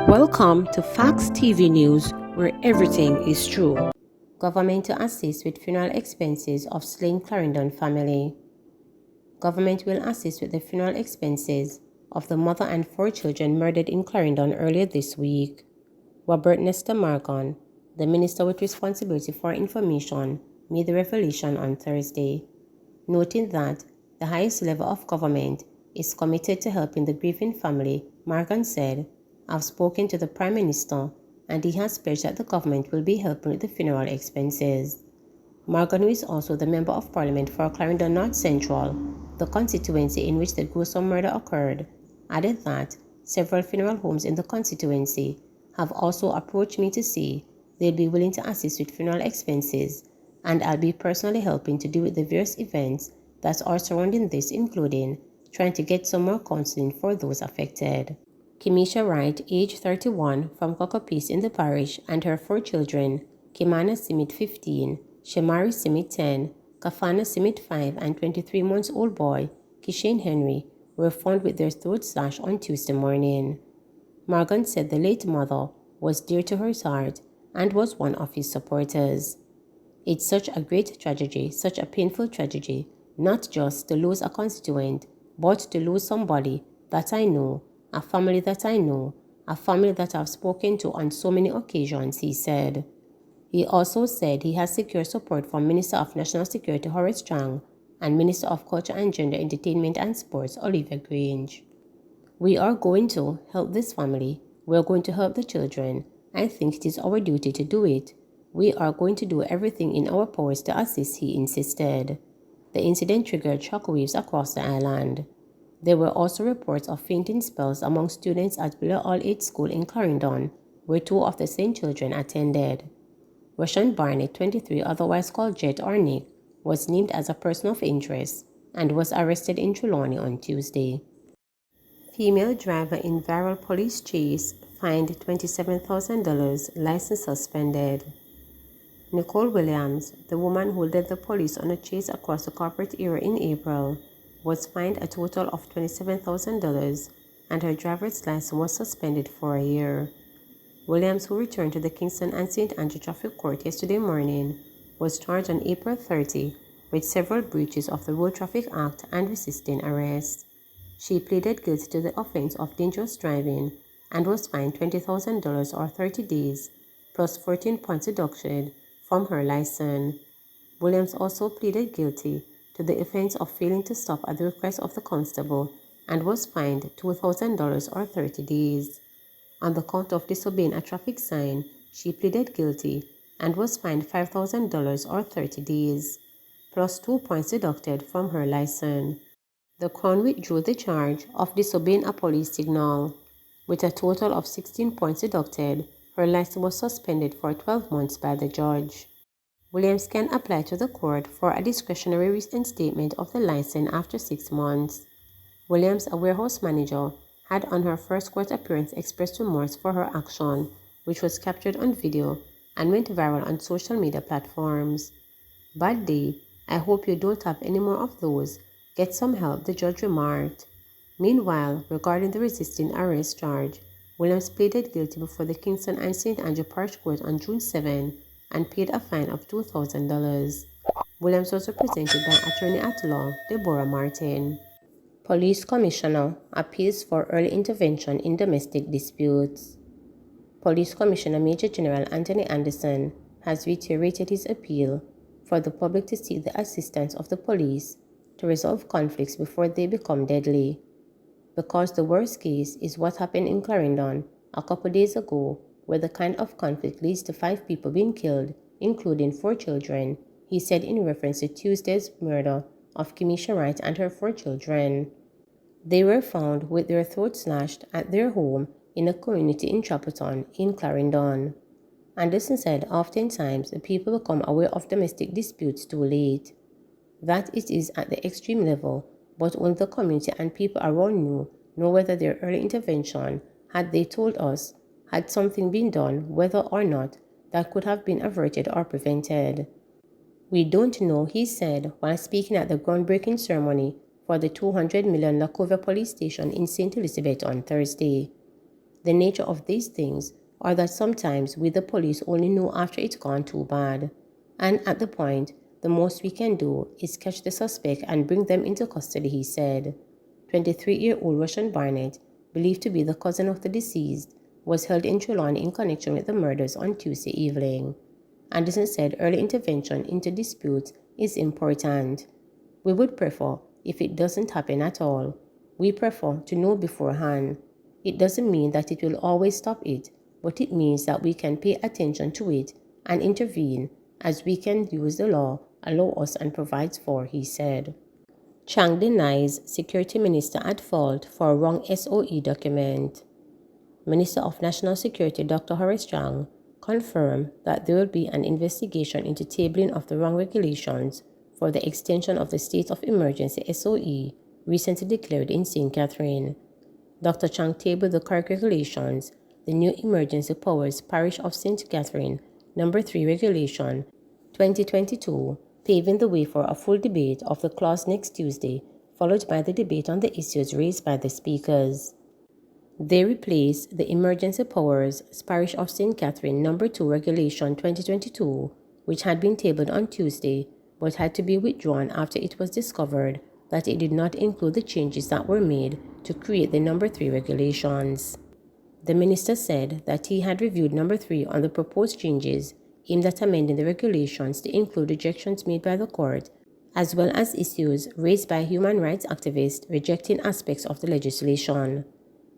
Welcome to Facts TV News, where everything is true. Government to assist with funeral expenses of slain Clarendon family. Government will assist with the funeral expenses of the mother and 4 children murdered in Clarendon earlier this week. Robert Nesta Margon, the minister with responsibility for information, made the revelation on Thursday, noting that the highest level of government is committed to helping the grieving family. Margon said, "I've spoken to the Prime Minister and he has pledged that the government will be helping with the funeral expenses." Margon, who is also the Member of Parliament for Clarendon North Central, the constituency in which the gruesome murder occurred, added that several funeral homes in the constituency have also approached me to say they'd be willing to assist with funeral expenses, and I'll be personally helping to deal with the various events that are surrounding this, including trying to get some more counseling for those affected. Kimisha Wright, age 31, from Cockapeace in the parish, and her 4 children, Kimana Simit 15, Shemari Simit 10, Kafana Simit 5, and 23-month-old boy, Kishane Henry, were found with their throats slashed on Tuesday morning. Morgan said the late mother was dear to her heart and was one of his supporters. "It's such a great tragedy, such a painful tragedy, not just to lose a constituent, but to lose somebody that I know, a family that I know, a family that I've spoken to on so many occasions," he said. He also said he has secured support from Minister of National Security Horace Chang and Minister of Culture and Gender Entertainment and Sports Olivia Grange. "We are going to help this family. We are going to help the children. I think it is our duty to do it. We are going to do everything in our powers to assist," he insisted. The incident triggered shockwaves across the island. There were also reports of fainting spells among students at Blair All-Age School in Clarendon, where 2 of the same children attended. Russian Barnett, 23, otherwise called Jet or Nick, was named as a person of interest and was arrested in Trelawney on Tuesday. Female driver in viral police chase fined $27,000, license suspended. Nicole Williams, the woman who led the police on a chase across the corporate area in April, was fined a total of $27,000 and her driver's license was suspended for a year. Williams, who returned to the Kingston and St. Andrew Traffic Court yesterday morning, was charged on April 30 with several breaches of the Road Traffic Act and resisting arrest. She pleaded guilty to the offense of dangerous driving and was fined $20,000 or 30 days, plus 14 points deducted from her license. Williams also pleaded guilty to the offense of failing to stop at the request of the constable and was fined $2,000 or 30 days. On the count of disobeying a traffic sign, she pleaded guilty and was fined $5,000 or 30 days, plus 2 points deducted from her license. The Crown withdrew the charge of disobeying a police signal. With a total of 16 points deducted, her license was suspended for 12 months by the judge. Williams can apply to the court for a discretionary reinstatement of the license after 6 months. Williams, a warehouse manager, had on her first court appearance expressed remorse for her action, which was captured on video and went viral on social media platforms. "Bad day. I hope you don't have any more of those. Get some help," the judge remarked. Meanwhile, regarding the resisting arrest charge, Williams pleaded guilty before the Kingston and St. Andrew Parish Court on June 7 and paid a fine of $2,000. Williams was represented by attorney at law Deborah Martin. Police Commissioner appeals for early intervention in domestic disputes. Police Commissioner Major General Anthony Anderson has reiterated his appeal for the public to seek the assistance of the police to resolve conflicts before they become deadly, because the worst case is what happened in Clarendon a couple days ago, where the kind of conflict leads to 5 people being killed, including 4 children, he said in reference to Tuesday's murder of Kimisha Wright and her 4 children. They were found with their throats slashed at their home in a community in Chapelton in Clarendon. Anderson said oftentimes the people become aware of domestic disputes too late, that it is at the extreme level, but when the community and people around you know whether their early intervention, had they told us, had something been done, whether or not, that could have been averted or prevented. "We don't know," he said while speaking at the groundbreaking ceremony for the $200 million Lacovia Police Station in St. Elizabeth on Thursday. The nature of these things are that sometimes we the police only know after it's gone too bad. And at the point, the most we can do is catch the suspect and bring them into custody, he said. 23-year-old Russian Barnett, believed to be the cousin of the deceased, was held in Trelawny in connection with the murders on Tuesday evening. Anderson said early intervention into disputes is important. We would prefer if it doesn't happen at all. We prefer to know beforehand. It doesn't mean that it will always stop it, but it means that we can pay attention to it and intervene as we can use the law allow us and provides for, he said. Chang denies security minister at fault for wrong SOE document. Minister of National Security Dr. Horace Chang confirmed that there will be an investigation into tabling of the wrong regulations for the extension of the state of emergency SOE recently declared in St. Catherine. Dr. Chang tabled the correct regulations, the new Emergency Powers Parish of St. Catherine No. 3 Regulation 2022, paving the way for a full debate of the clause next Tuesday, followed by the debate on the issues raised by the speakers. They replaced the Emergency Powers Parish of St. Catherine No. 2 Regulation 2022, which had been tabled on Tuesday but had to be withdrawn after it was discovered that it did not include the changes that were made to create the No. 3 regulations. The minister said that he had reviewed No. 3 on the proposed changes aimed at amending the regulations to include rejections made by the court, as well as issues raised by human rights activists rejecting aspects of the legislation.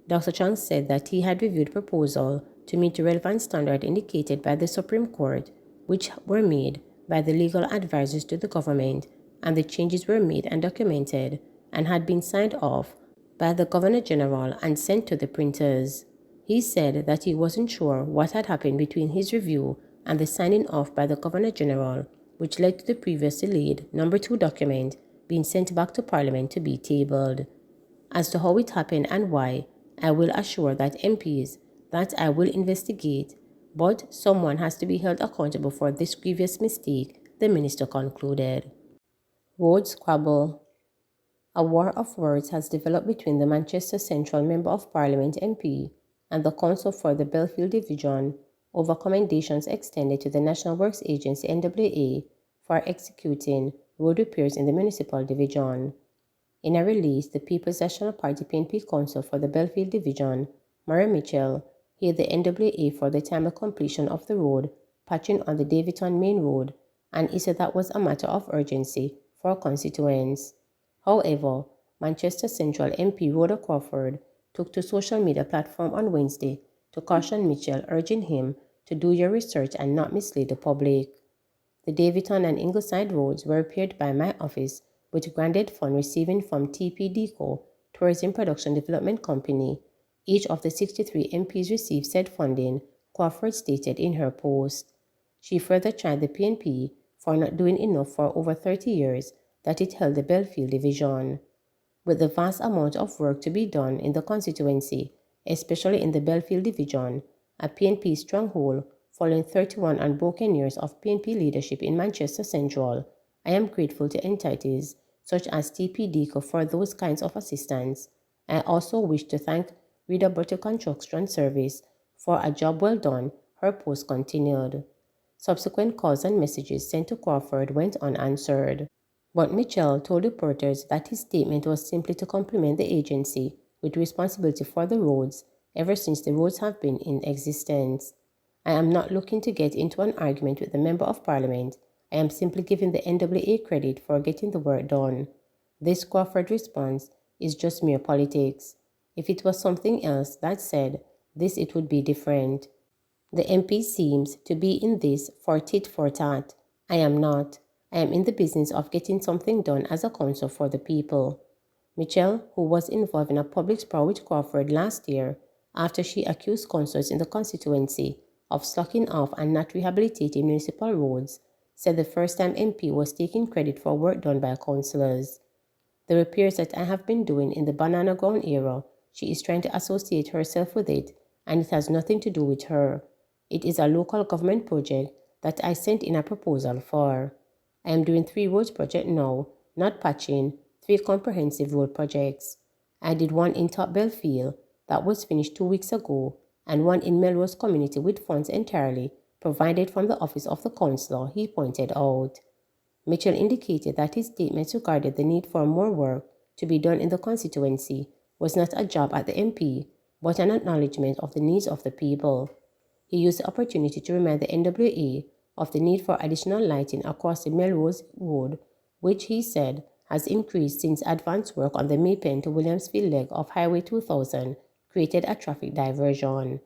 Dr. Chang said that he had reviewed proposals to meet the relevant standard indicated by the Supreme Court, which were made by the legal advisors to the government, and the changes were made and documented and had been signed off by the Governor General and sent to the printers. He said that he wasn't sure what had happened between his review and the signing off by the Governor General, which led to the previously delayed No. 2 document being sent back to Parliament to be tabled. As to how it happened and why, I will assure that MPs that I will investigate, but someone has to be held accountable for this grievous mistake, the minister concluded. Road squabble. A war of words has developed between the Manchester Central Member of Parliament MP and the Council for the Belfield Division over commendations extended to the National Works Agency NWA for executing road repairs in the municipal division. In a release, the People's National Party PNP Council for the Belfield Division, Mara Mitchell, hailed the NWA for the timely completion of the road patching on the Davidton Main Road, and he said that was a matter of urgency for constituents. However, Manchester Central MP Rhoda Crawford took to social media platform on Wednesday to caution Mitchell, urging him to do your research and not mislead the public. The Davidton and Ingleside roads were repaired by my office with granted fund receiving from TPDCO, Tourism Production Development Company. Each of the 63 MPs received said funding, Crawford stated in her post. She further tried the PNP for not doing enough for over 30 years that it held the Belfield Division. With the vast amount of work to be done in the constituency, especially in the Belfield Division, a PNP stronghold following 31 unbroken years of PNP leadership in Manchester Central, I am grateful to entities such as TPDCO for those kinds of assistance. I also wish to thank Rita Butter Construction Service for a job well done, her post continued. Subsequent calls and messages sent to Crawford went unanswered. But Mitchell told reporters that his statement was simply to compliment the agency with responsibility for the roads ever since the roads have been in existence. I am not looking to get into an argument with the Member of Parliament. I am simply giving the NWA credit for getting the work done. This Crawford response is just mere politics. If it was something else that said this, it would be different. The MP seems to be in this for tit for tat. I am not. I am in the business of getting something done as a council for the people. Mitchell, who was involved in a public sprawl with Crawford last year after she accused councillors in the constituency of slacking off and not rehabilitating municipal roads, said the first-time MP was taking credit for work done by councillors. The repairs that I have been doing in the Banana Ground area, she is trying to associate herself with it, and it has nothing to do with her. It is a local government project that I sent in a proposal for. I am doing 3 roads projects now, not patching, 3 comprehensive road projects. I did one in Top Belfield that was finished 2 weeks ago and one in Melrose community with funds entirely provided from the office of the councillor, he pointed out. Mitchell indicated that his statements regarding the need for more work to be done in the constituency was not a jab at the MP, but an acknowledgement of the needs of the people. He used the opportunity to remind the NWA of the need for additional lighting across the Melrose Road, which he said has increased since advanced work on the Maypen to Williamsfield leg of Highway 2000 created a traffic diversion.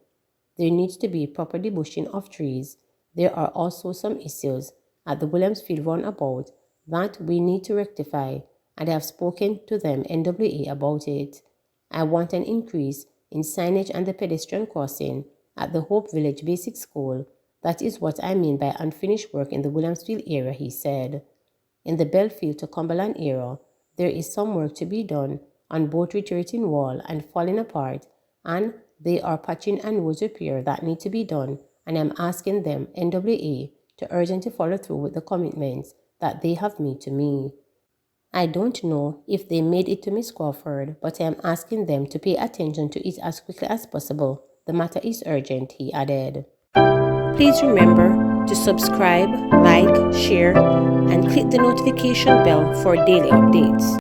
There needs to be proper debushing of trees. There are also some issues at the Williamsfield roundabout that we need to rectify, and I have spoken to them NWA about it. I want an increase in signage and the pedestrian crossing at the Hope Village Basic School. That is what I mean by unfinished work in the Williamsfield area, he said. In the Belfield to Cumberland area, there is some work to be done on both retreating wall and falling apart, and they are patching and road repair that need to be done, and I'm asking them, NWA, to urgently follow through with the commitments that they have made to me. I don't know if they made it to Miss Crawford, but I am asking them to pay attention to it as quickly as possible. The matter is urgent, he added. Please remember to subscribe, like, share, and click the notification bell for daily updates.